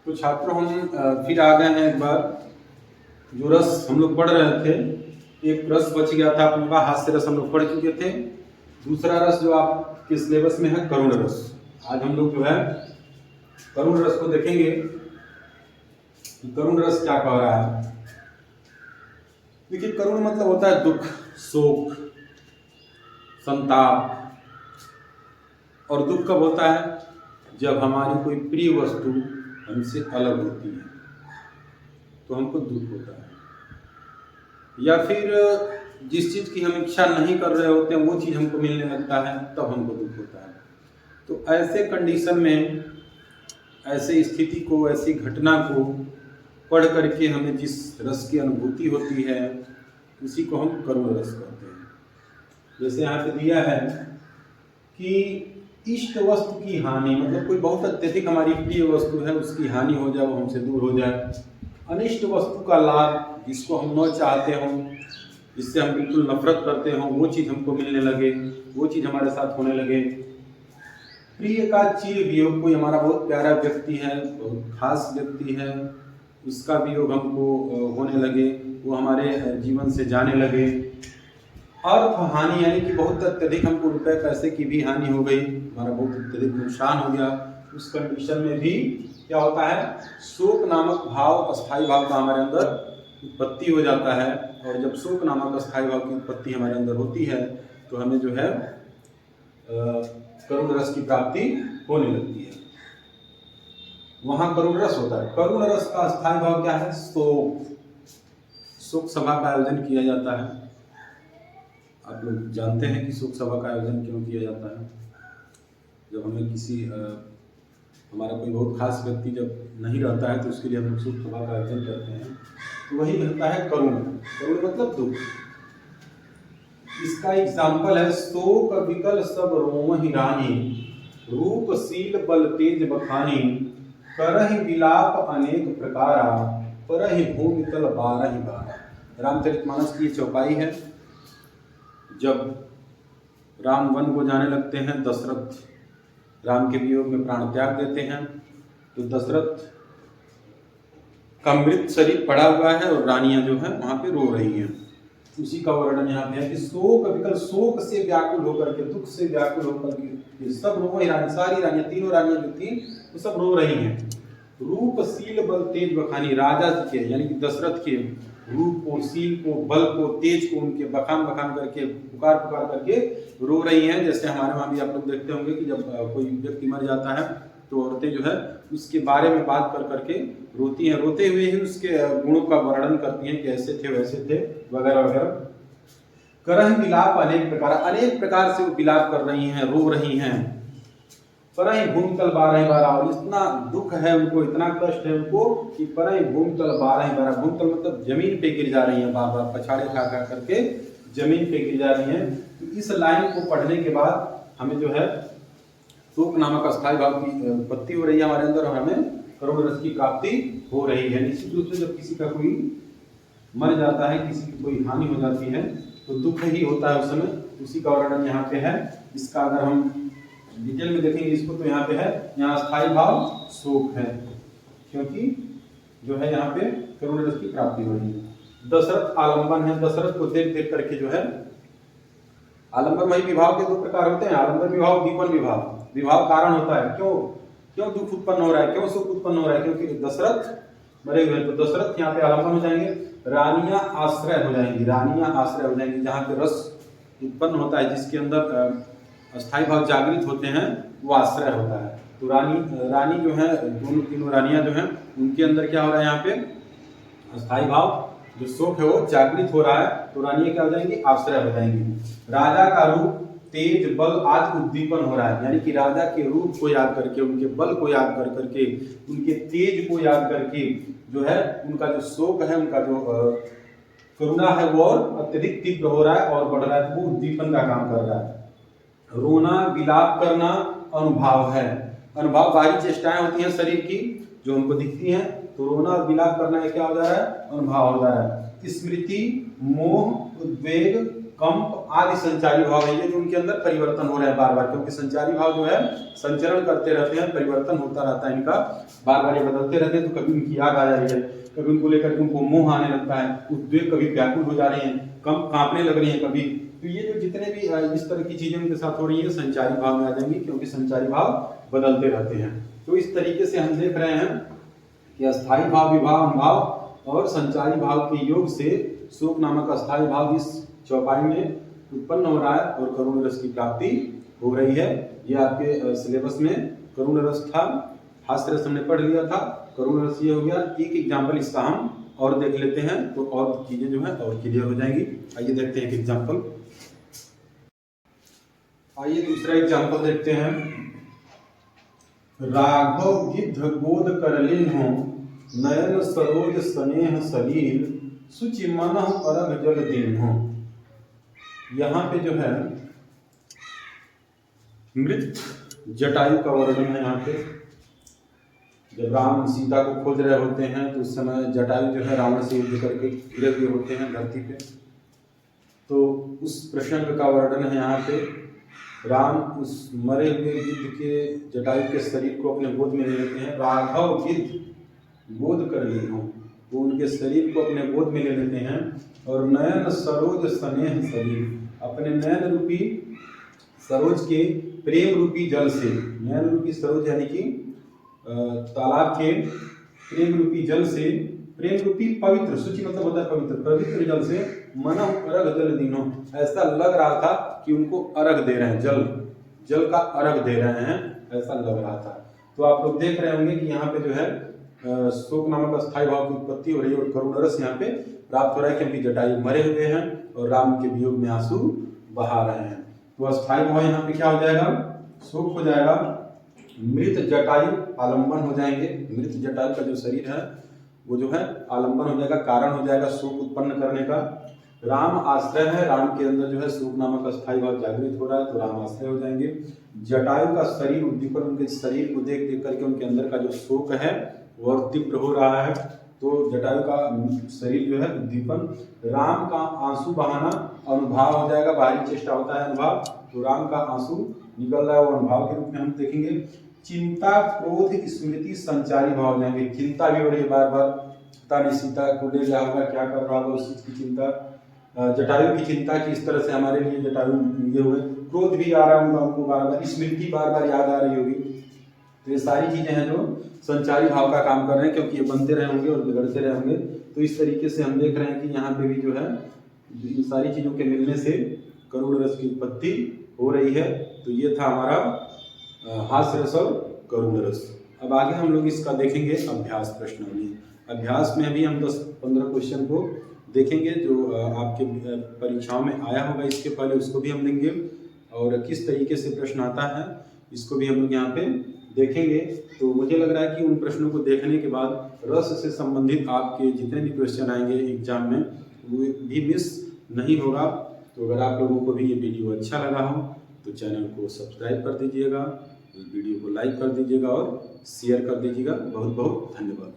तो छात्रों हम फिर आ गए हैं एक बार। जो रस हम लोग पढ़ रहे थे, एक रस बच गया था आप लोगों का, हास्य रस हम लोग पढ़ चुके थे। दूसरा रस जो आपके सिलेबस में है करुण रस। आज हम लोग जो है करुण रस को देखेंगे कि करुण रस क्या कह रहा है। देखिए, करुण मतलब होता है दुख, शोक, संताप। और दुख कब होता है? जब हमारी कोई प्रिय वस्तु हमसे अलग होती है तो हमको दुख होता है। या फिर जिस चीज़ की हम इच्छा नहीं कर रहे होते हैं वो चीज़ हमको मिलने लगता है, तब हमको दुख होता है। तो ऐसे कंडीशन में, ऐसे स्थिति को, ऐसी घटना को पढ़ करके हमें जिस रस की अनुभूति होती है उसी को हम करुण रस कहते हैं। जैसे यहाँ पे दिया है कि इष्ट वस्तु की हानि, मतलब कोई बहुत अत्यधिक हमारी प्रिय वस्तु है, उसकी हानि हो जाए, वो हमसे दूर हो जाए। अनिष्ट वस्तु का लाभ, जिसको हम न चाहते हों, जिससे हम बिल्कुल नफरत करते हों, वो चीज़ हमको मिलने लगे, वो चीज़ हमारे साथ होने लगे। प्रिय का चिर वियोग, कोई हमारा बहुत प्यारा व्यक्ति है, बहुत खास व्यक्ति है, उसका वियोग हमको होने लगे, वो हमारे जीवन से जाने लगे। अर्थ हानि, यानी कि बहुत अत्यधिक हमको रुपए पैसे की भी हानि हो गई, हमारा बहुत अत्यधिक नुकसान हो गया। उस कंडीशन में भी क्या होता है? शोक नामक भाव, अस्थाई भाव का हमारे अंदर उत्पत्ति हो जाता है। और जब शोक नामक अस्थाई भाव की उत्पत्ति हमारे अंदर होती है तो हमें जो है करुण रस की प्राप्ति होने लगती है। वहां करुण रस होता है। करुण रस का अस्थाई भाव क्या है? शोक। शोक सभा का आयोजन किया जाता है। आप लोग जानते हैं कि शोक सभा का आयोजन क्यों किया जाता है? जब हमें किसी हमारा कोई बहुत खास व्यक्ति जब नहीं रहता है तो उसके लिए हम लोग शोक सभा का आयोजन करते हैं। तो वही रहता है करुण। करुण मतलब दुख। इसका एग्जाम्पल है, शोक विकल सब रोमहि रानी, रूप शील बल तेज बखानी, करहि विलाप अनेक प्रकारा, परहि भूमि तल बारहि बारा। रामचरितमानस की चौपाई है। जब राम वन को जाने लगते हैं, दशरथ राम के वियोग में प्राण त्याग देते हैं, तो दशरथ का मृत शरीर पड़ा हुआ है और रानियां जो है वहां पे रो रही हैं। उसी का वर्णन यहाँ पे है कि शोक विकल, शोक से व्याकुल होकर के, दुख से व्याकुल होकर के सब रो रही, सारी रानियां, तीनों रानियां जो थी वो सब रो रही हैं। रूप शील बल तेज बखानी, राजा के यानी कि दशरथ के रूप को, शील को, बल को, तेज को उनके बखान बखान करके, पुकार पुकार करके रो रही हैं। जैसे हमारे वहाँ भी आप लोग देखते होंगे कि जब कोई व्यक्ति मर जाता है तो औरतें जो है उसके बारे में बात कर करके रोती हैं, रोते हुए ही उसके गुणों का वर्णन करती हैं कि ऐसे थे, वैसे थे, वगैरह वगैरह। करहि विलाप अनेक प्रकार से वो विलाप कर रही हैं, रो रही हैं। परहि भूमि तल बारहि बारा, और इतना दुख है उनको, इतना कष्ट है उनको कि परहि भूमि तल बारहि बारा। भूमि तल मतलब जमीन पे गिर जा रही हैं, बार बार पछाड़े खा खा करके जमीन पे गिर जा रही हैं। तो इस लाइन को पढ़ने के बाद हमें जो है शोक नामक अस्थाई भाव की उत्पत्ति हो रही है हमारे अंदर, और हमें करुण रस की प्राप्ति हो रही है। निश्चित रूप से जब किसी का कोई मर जाता है, किसी की कोई हानि हो जाती है तो दुख ही होता है उस समय। उसी का वर्णन यहाँ पे है। इसका अगर हम डिटेल में देखेंगे इसको तो यहाँ पे है, यहाँ अस्थाई भाव शोक है, क्योंकि जो है यहाँ पे करुण रस की प्राप्ति हो रही है। दशरथ आलंबन है, दशरथ को देख देख करके जो है, आलंबन वही विभाव के दो प्रकार होते हैं, आलंबन विभाव, दीपन विभाव। विभाव कारण होता है, क्यों दुख उत्पन्न हो रहा है, क्यों सुख उत्पन्न हो रहा है, क्योंकि दशरथ मरे हुए। तो दशरथ यहाँ पे आलंबन हो जाएंगे, रानियां आश्रय हो जाएंगी, रानियां आश्रय हो जाएंगी। जहाँ पे रस उत्पन्न होता है, जिसके अंदर अस्थाई भाव जागृत होते हैं, वो आश्रय होता है। तो रानी जो है, दोनों तीनों रानियां जो हैं, उनके अंदर क्या हो रहा है, यहाँ पे अस्थाई भाव जो शोक है वो जागृत हो रहा है, तो रानियां क्या हो जाएंगी, आश्रय हो जाएंगी। राजा का रूप, तेज, बल आदि उद्दीपन हो रहा है, यानी कि राजा के रूप को याद करके, उनके बल को याद कर करके, उनके तेज को याद करके जो है उनका जो शोक है, उनका जो करुणा है वो और अत्यधिक तीव्र हो रहा है और बढ़ रहा है, तो वो उद्दीपन का काम कर रहा है। रोना, विलाप करना अनुभाव है। अनुभाव बाहरी चेष्टाएं होती हैं शरीर की जो हमको दिखती हैं, तो रोना और विलाप करना क्या हो जा रहा है, अनुभाव हो जा रहा है। स्मृति, मोह, उद्वेग, कंप आदि संचारी भाव है, ये जो उनके अंदर परिवर्तन हो रहे हैं बार बार, क्योंकि संचारी भाव जो है संचरण करते रहते हैं, परिवर्तन होता रहता है इनका, बार बार ये बदलते रहते हैं। तो कभी उनकी याद आ जा रही है, कभी उनको लेकर उनको मोह आने लगता है, उद्वेग, कभी व्याकुल हो जा रही हैं, कम कांपने लग रही हैं कभी। तो ये जो जितने भी इस तरह की चीजें उनके साथ हो रही है संचारी भाव में आ जाएंगी, क्योंकि संचारी भाव बदलते रहते हैं। तो इस तरीके से हम देख रहे हैं कि अस्थाई भाव, विभाव, अनुभाव और संचारी भाव के योग से शोक नामक अस्थाई भाव इस चौपाई में उत्पन्न हो रहा है और करुण रस की प्राप्ति हो रही है। ये आपके सिलेबस में करुण रस था, हास्य रस हमने पढ़ लिया था, करुण रस ये हो गया। एक एग्जाम्पल इसका हम और देख लेते हैं तो और चीजें जो है और क्लियर हो जाएंगी। आइए देखते हैं एक एग्जाम्पल। आइए दूसरा एग्जाम्पल देखते हैं। राघव गिद्ध गोद करलीन हो, नयन सरोज स्नेह सलील, सुचि मन अरग जल दीन हो। यहाँ पे जो है मृत जटायु का वर्णन है। यहाँ पे जब राम सीता को खोज रहे होते हैं तो उस समय जटायु जो है रावण से युद्ध करके गिरे हुए होते हैं धरती पे, तो उस प्रसंग का वर्णन है यहाँ पे। राम उस मरे हुए गिद्ध के जटायु के शरीर को अपने गोद में ले लेते हैं। राघव गिद्ध गोद कर ली हो, वो उनके शरीर को अपने गोद में ले लेते हैं। और नयन सरोज स्नेह सलील, अपने नयन रूपी सरोज के प्रेम रूपी जल से, नयन रूपी सरोज यानी कि तालाब के प्रेम रूपी जल से, प्रेम रूपी पवित्र, सूचि मतलब होता है पवित्र, पवित्र जल से मन अर्घ जल दीनो, ऐसा लग रहा था कि उनको अर्घ दे रहे हैं, जल का अर्घ दे रहे हैं, ऐसा लग रहा था। तो आप लोग देख रहे होंगे कि यहाँ पे जो है शोक नामक अस्थाई भाव की उत्पत्ति हो रही है और करुण रस यहाँ पे प्राप्त हो रहा है, क्योंकि जटायु मरे हुए हैं और राम के वियोग में आंसू बहा रहे हैं। तो अस्थाई भाव यहाँ पे क्या हो जाएगा, शोक हो जाएगा। मृत जटायु आलंबन हो जाएंगे, मृत जटायु का जो शरीर है वो जो है आलंबन हो जाएगा, कारण हो जाएगा शोक उत्पन्न करने का। राम आश्रय है, राम के अंदर जो है शोक नामक अस्थाई भाव जागृत हो रहा है तो राम आश्रय हो जाएंगे। जटायु का शरीर उद्दीपन, उनके शरीर को देख देख करके उनके अंदर का जो शोक है वो और तीव्र हो रहा है, तो जटायु का शरीर जो है उद्दीपन। राम का आंसू बहाना अनुभाव हो जाएगा, बाहरी चेष्टा होता है अनुभाव, तो राम का आंसू निकल रहा है वो अनुभाव के रूप में हम देखेंगे। चिंता क्रोध स्मृति संचारी भाव जाएंगे, चिंता भी हो रही है बार बार, पता नहीं सीता को ले गया होगा, क्या कर रहा होगा, उस चीज की चिंता। जटायु की चिंता की इस तरह से हमारे लिए जटायु ये हुए। क्रोध भी आ रहा होगा उनको बार बार, स्मृति बार बार याद आ रही होगी। तो ये सारी चीजें हैं जो संचारी भाव का काम कर रहे हैं, क्योंकि ये बनते रहे होंगे और बिगड़ते रहे होंगे। तो इस तरीके से हम देख रहे हैं कि यहाँ पे भी जो है इन सारी चीजों के मिलने से करुण रस की उत्पत्ति हो रही है। तो ये था हमारा हास्य रस और करुण रस। अब आगे हम लोग इसका देखेंगे अभ्यास प्रश्नावली। अभ्यास में भी हम 10-15 क्वेश्चन को देखेंगे जो आपके परीक्षाओं में आया होगा, इसके पहले उसको भी हम देंगे और किस तरीके से प्रश्न आता है इसको भी हम लोग यहाँ पे देखेंगे। तो मुझे लग रहा है कि उन प्रश्नों को देखने के बाद रस से संबंधित आपके जितने भी क्वेश्चन आएंगे एग्जाम में वो भी मिस नहीं होगा। तो अगर आप लोगों को भी ये वीडियो अच्छा लगा हो तो चैनल को सब्सक्राइब कर दीजिएगा, वीडियो को लाइक कर दीजिएगा और शेयर कर दीजिएगा। बहुत बहुत धन्यवाद।